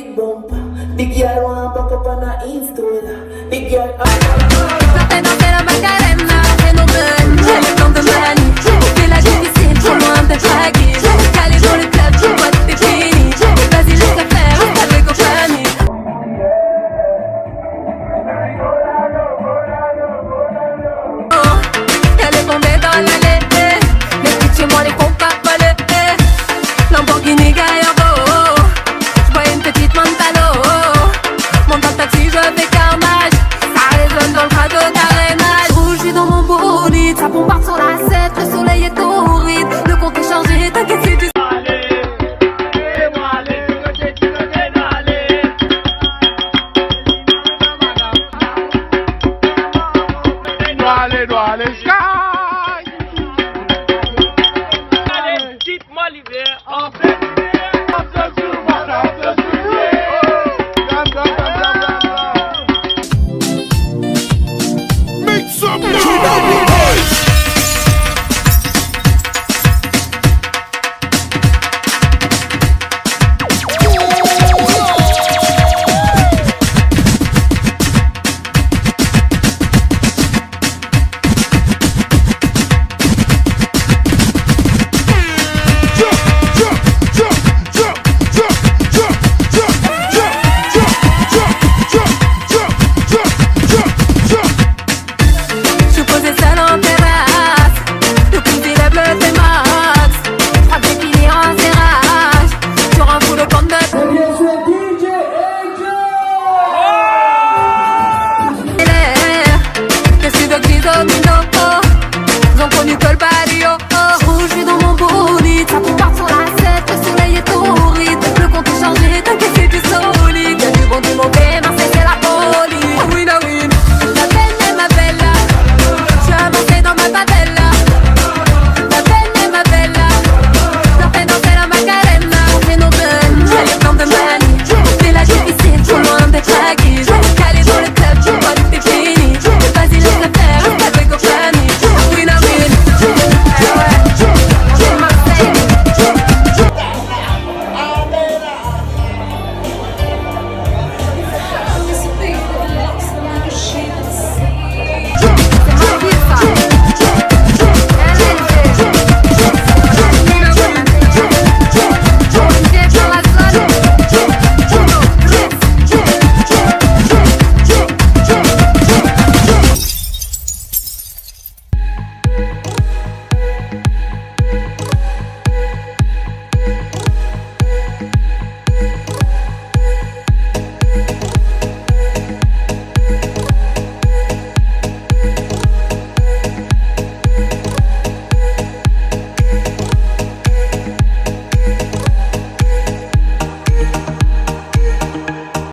big bumper. The girl want back up on her Insta. The girl Fais danser la Macarena, phénomène. J'ai le temps de manie, fais la difficile, prends-moi un peu fragile. Calé dans le club, tu vois que t'es fini. Vas-y, je préfère avec compagnie. Elle est tombée dans l'allée, les petits chez moi, les Coca-Cola, Lamborghini Gallardo. J'vois une petite Montalo, monte dans le taxi, je fais carnage. Ça résonne dans le crado carénage. Rouge, j'suis dans mon bolide, ça bombarde sur la 7, le soleil est torride. Le compte est chargé, t'inquiète, c'est du Doale,